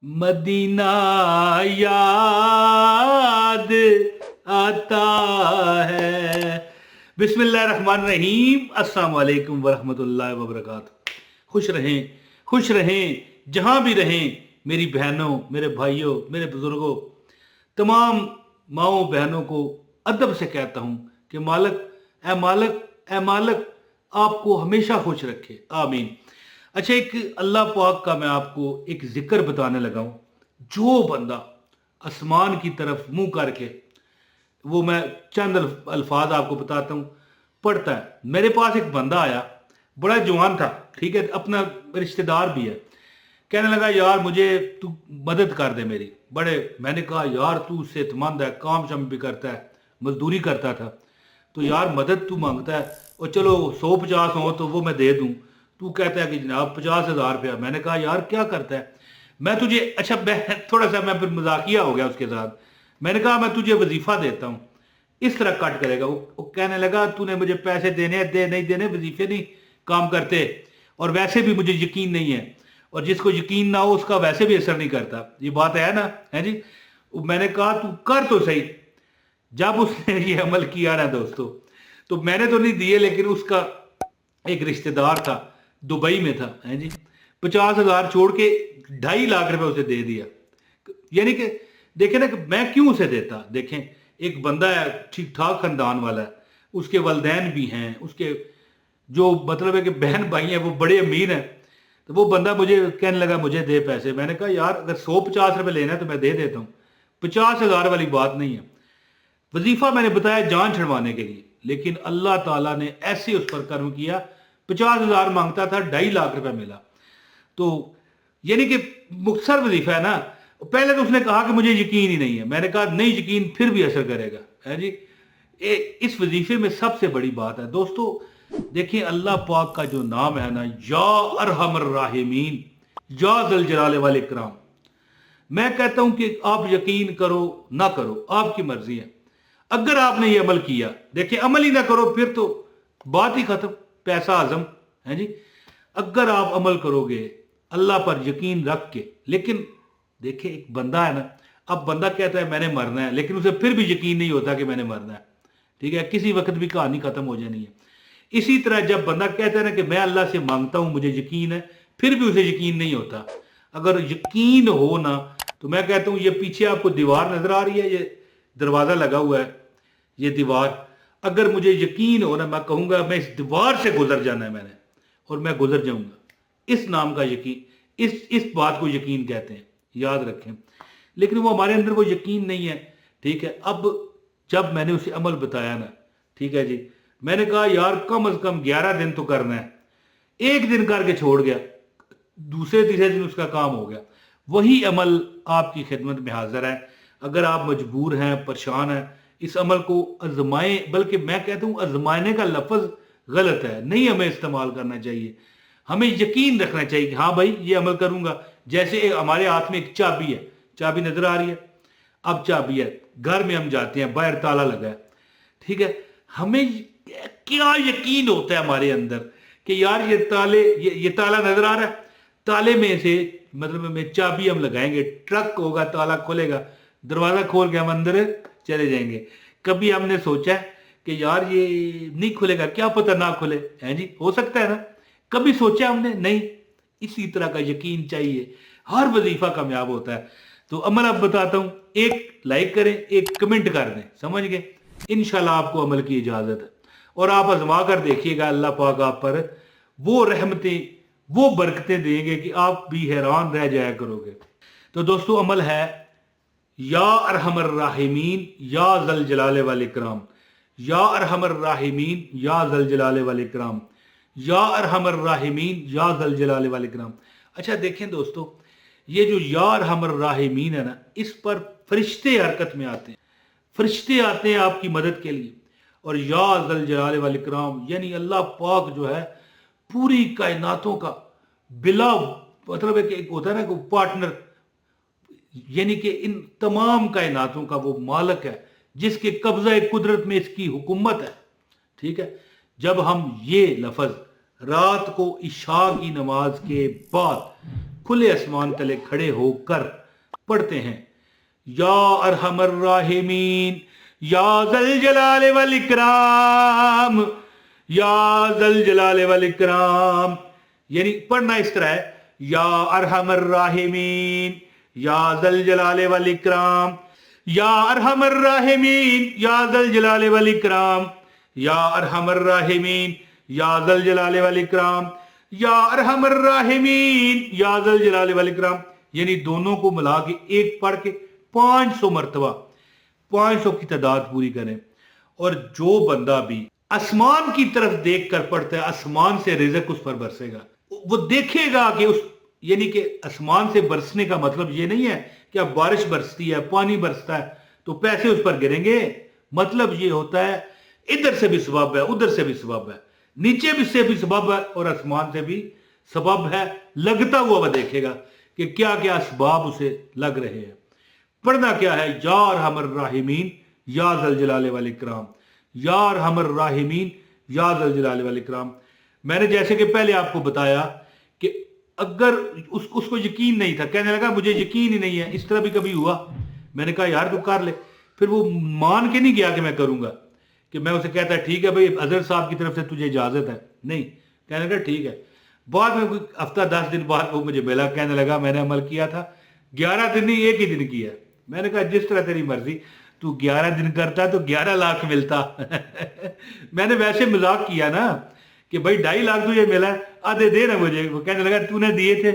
Medina याद आता है। बिस्मिल्लाहिर्रहमानिर्रहीम। अस्सलाम वालेकुम वरहमतुल्लाहि वबरकातुहू। खुश रहें जहां भी रहें मेरी बहनों, मेरे भाइयों, मेरे बुजुर्गों, तमाम माओ बहनों को अदब से कहता हूं कि मालक आपको हमेशा खुश रखे, आमीन। अच्छा, एक अल्लाह पाक का मैं आपको एक जिक्र बताने लगा हूं। जो बंदा आसमान की तरफ मुंह करके, वो मैं चंद अल्फाज आपको बताता हूं, पढ़ता है। मेरे पास एक बंदा आया, बड़ा जवान था, ठीक है, अपना रिश्तेदार भी है। कहने लगा यार मुझे तू मदद कर दे मेरी। बड़े मैंने कहा यार तू सेहतमंद है, काम शम भी करता है, मजदूरी करता था, तो यार मदद तू मांगता है और चलो 150 हो तो वो मैं दे दूं। तू कहता है कि जनाब 50,000 रुपया। मैंने कहा यार क्या करता है, मैं तुझे, अच्छा मैं थोड़ा सा मैं फिर मजाकिया हो गया उसके साथ। मैंने कहा मैं तुझे वजीफा देता हूँ, इस तरह कट करेगा। वो कहने लगा तूने मुझे पैसे देने दे, नहीं देने, वजीफे नहीं काम करते, और वैसे भी मुझे यकीन नहीं है, और जिसको यकीन ना हो उसका वैसे भी असर नहीं करता। ये बात है ना, है जी। मैंने कहा तू कर तो सही। जब उसने ये अमल किया ना दोस्तों, तो मैंने तो नहीं दिए, लेकिन उसका एक रिश्तेदार था, दुबई में था, है जी, 50,000 छोड़ के 2.5 लाख रुपए उसे दे दिया। यानी कि देखें ना कि मैं क्यों उसे देता। देखें, एक बंदा है ठीक ठाक खानदान वाला है, उसके वालदैन भी हैं, उसके जो मतलब है कि बहन भाई हैं वो बड़े अमीर हैं। तो वो बंदा मुझे कहने लगा मुझे दे पैसे। मैंने कहा यार अगर 150 रुपये लेना है तो मैं दे देता हूँ, 50,000 वाली बात नहीं है। वजीफा मैंने बताया जान छुड़वाने के लिए, लेकिन अल्लाह ताला ने ऐसे उस पर कर्म किया, 50,000 मांगता था, 2.5 लाख रुपया मिला। तो यानी कि मुख्तसर वजीफा है ना। पहले तो उसने कहा कि मुझे यकीन ही नहीं है। मैंने कहा नहीं, यकीन फिर भी असर करेगा, है जी। इस वजीफे में सबसे बड़ी बात है दोस्तों, देखिए अल्लाह पाक का जो नाम है ना, या अरहमर राहिमीन, या जल जलाले वाले इकराम। मैं कहता हूं कि आप यकीन करो ना करो, आपकी मर्जी है। अगर आपने ये अमल किया, देखिए अमल ही ना करो फिर तो बात ही खत्म, पैसा आजम, है जी। अगर आप अमल करोगे अल्लाह पर यकीन रख के, लेकिन देखिए एक बंदा है ना, अब बंदा कहता है मैंने मरना है, लेकिन उसे फिर भी यकीन नहीं होता कि मैंने मरना है, ठीक है, किसी वक्त भी कहानी खत्म हो जानी है। इसी तरह जब बंदा कहता है ना कि मैं अल्लाह से मांगता हूं मुझे यकीन है, फिर भी उसे यकीन नहीं होता। अगर यकीन हो ना, तो मैं कहता हूं ये पीछे आपको दीवार नजर आ रही है, ये दरवाजा लगा हुआ है, ये दीवार, अगर मुझे यकीन हो ना, मैं कहूंगा मैं इस दीवार से गुजर जाना है मैंने, और मैं गुजर जाऊंगा। इस नाम का यकीन, इस बात को यकीन कहते हैं, याद रखें। लेकिन वो हमारे अंदर वो यकीन नहीं है, ठीक है। अब जब मैंने उसे अमल बताया ना, ठीक है जी, मैंने कहा यार कम से कम 11 दिन तो करना है। एक दिन करके छोड़ गया, दूसरे तीसरे दिन उसका काम हो गया। वही अमल आपकी खिदमत में हाजिर है। अगर आप मजबूर हैं, परेशान हैं, इस अमल को आजमाएं। बल्कि मैं कहता हूं आजमाने का लफ्ज गलत है, नहीं हमें इस्तेमाल करना चाहिए। हमें यकीन रखना चाहिए कि हाँ भाई ये अमल करूंगा। जैसे हमारे हाथ में एक चाबी है, चाबी नजर आ रही है, अब चाबी है, घर में हम जाते हैं, बाहर ताला लगा है, ठीक है, हमें क्या यकीन होता है हमारे अंदर कि यार ये ताला नजर आ रहा है, ताले में से मतलब में चाबी हम लगाएंगे, ट्रक होगा, ताला खोलेगा, दरवाजा खोल के हम अंदर चले जाएंगे। कभी हमने सोचा है कि यार ये नहीं खुलेगा, क्या पता ना खुले, है जी, हो सकता है ना। कभी सोचा हमने नहीं। इसी तरह का यकीन चाहिए, हर वजीफा कामयाब होता है। तो अमल अब बताता हूं, एक लाइक करें, एक कमेंट कर दें, समझ गए। इंशाल्लाह आपको अमल की इजाजत है, और आप आजमा कर देखिएगा, अल्लाह पाक आप पर वो रहमतें, वो बरकतें देंगे कि आप भी हैरान रह जाया करोगे। तो दोस्तों अमल है या अरहमर राहिमीन या जल जलाले वाल इकराम, या अरहमर राहिमीन या जल जलाले वाल इकराम, या अरहमर राहिमीन या जल जलाले वाल इकराम। अच्छा देखें दोस्तों, ये जो या अरहमर राहिमीन है ना, इस पर फरिश्ते हरकत में आते हैं, फरिश्ते आते हैं आपकी मदद के लिए। और या जल जलाले वाल इकराम यानी अल्लाह पाक जो है पूरी कायनातों का बिला मतलब है कि एक होता है ना पार्टनर, यानी कि इन तमाम कायनातों का वो मालिक है, जिसके कब्जा कुदरत में इसकी हुकूमत है, ठीक है। जब हम ये लफज रात को इशा की नमाज के बाद खुले आसमान तले खड़े होकर पढ़ते हैं, या अरहमर राहिमीन, या जल जलाल वल इकराम, या जल जलाल वल इकराम। यानी पढ़ना इस तरह है, या अरहमर राहिमीन, या जल जलाल वल इकराम, या अरहमर राहिमीन, या जल जलाल वल इकराम, या अरहमर राहिमीन, या जल जलाल वल इकराम, या अरहमर राहिमीन, या जल जलाल वल इकराम। यानी दोनों को मिला के एक पढ़ के 500 मरतबा, 500 की तादाद पूरी करें। और जो बंदा भी आसमान की तरफ देख कर पढ़ता है, आसमान से रिज़्क उस पर बरसेगा। वो देखेगा कि उस, यानी कि आसमान से बरसने का मतलब ये नहीं है कि अब बारिश बरसती है, पानी बरसता है तो पैसे उस पर गिरेंगे। मतलब ये होता है इधर से भी सबब है, उधर से भी सबब है, नीचे भी से भी सबब है और आसमान से भी सबब है। लगता हुआ वह देखेगा कि क्या क्या असबाब उसे लग रहे हैं। पढ़ना क्या है, या अरहमर राहिमीन, या जल जलाल वल इकराम, या अरहमर राहिमीन, या जल जलाल वल इकराम। मैंने जैसे कि पहले आपको बताया कि अगर उसको यकीन नहीं था, कहने लगा मुझे यकीन ही नहीं है, इस तरह भी कभी हुआ। मैंने कहा यार तू कर ले, फिर वो मान के नहीं गया कि मैं करूंगा, कि मैं उसे कहता ठीक है भाई हजरत साहब की तरफ से तुझे इजाजत है, नहीं, कहने लगा ठीक है। बाद में कोई हफ्ता 10 दिन बाद वो मुझे मिला, कहने लगा मैंने अमल किया था 11 दिन नहीं, एक ही दिन किया। मैंने कहा जिस तरह तेरी मर्जी, तू 11 दिन करता तो 11 लाख मिलता। मैंने वैसे मजाक किया ना कि भाई 2.5 लाख तुझे मिला है, आधे दे ना मुझे। वो कहने लगा तूने दिए थे।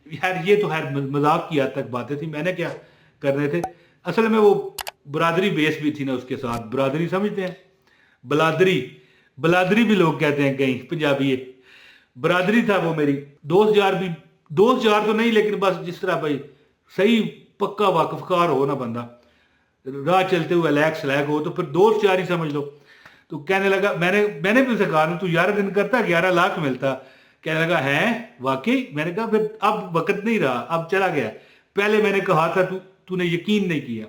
यार ये तो खैर मजाक की हद तक बातें थी, मैंने क्या करने थे। असल में वो बरादरी बेस भी थी ना उसके साथ, बरादरी समझते हैं, बलादरी, बलादरी भी लोग कहते हैं कहीं पंजाबी है, बरादरी था वो मेरी। दोस्त यार भी, दोस्त यार तो नहीं, लेकिन बस जिस तरह भाई सही पक्का वाकफकार हो ना बंदा, राह चलते हुए अलैक सलैक हो, तो फिर दोस्त यार ही समझ लो। तो कहने लगा, मैंने भी उसे कहा तू 11 दिन करता 11 लाख मिलता। कहने लगा है वाकई। मैंने कहा फिर अब वक्त नहीं रहा, अब चला गया, पहले मैंने कहा था तूने यकीन नहीं किया।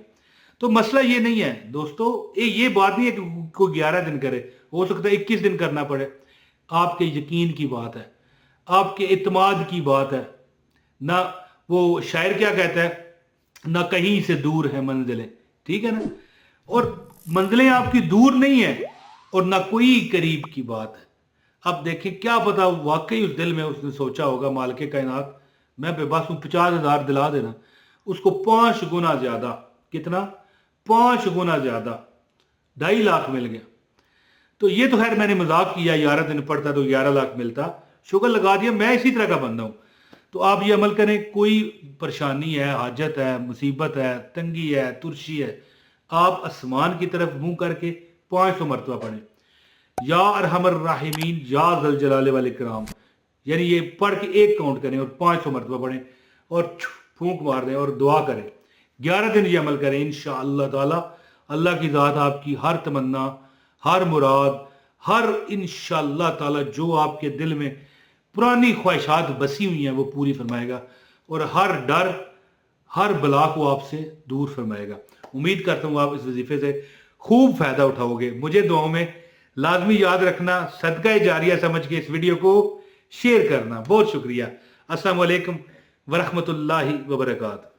तो मसला ये नहीं है दोस्तों, ये बात नहीं है कि कोई 11 दिन करे, हो सकता है 21 दिन करना पड़े। आपके यकीन की बात है, आपके इत्माद की बात है ना। वो शायर क्या कहता है, ना कहीं से दूर है मंजिलें, ठीक है ना, और मंजिलें आपकी दूर नहीं है और ना कोई करीब की बात है। अब देखें क्या पता वाकई उस दिल में उसने सोचा होगा मालिक कायनात मैं बेबस हूं, 50,000 दिला देना। उसको 5 गुना ज्यादा, कितना, 5 गुना ज्यादा, 2.5 लाख मिल गया। तो ये तो खैर मैंने मजाक किया, 11 दिन पढ़ता तो 11 लाख मिलता, शुक्र लगा दिया। मैं इसी तरह का बंदा हूं। तो आप ये अमल करें, कोई परेशानी है, हाजत है, मुसीबत है, तंगी है, तुरशी है, आप आसमान की तरफ मुंह करके 500 मरतबा पढ़ें, या अरहमर राहिमीन, या जल जलाल वल इकराम। यानी ये पढ़ के एक काउंट करें और 500 मरतबा पढ़ें और फूंक मार दें और दुआ करें। 11 दिन ये अमल करें, इंशाअल्लाह ताला अल्लाह की ज़ात आपकी हर तमन्ना, हर मुराद, हर इंशाअल्लाह ताला जो आपके दिल में पुरानी ख्वाहिशात बसी हुई हैं वो पूरी फरमाएगा और हर डर, हर बला को आपसे दूर फरमाएगा। उम्मीद करता हूँ आप इस वजीफे से खूब फायदा उठाओगे। मुझे दुआओं में लाजमी याद रखना, सदका जारिया समझ के इस वीडियो को शेयर करना। बहुत शुक्रिया। अस्सलाम वालेकुम वरहमतुल्लाहि वबरकातुहू।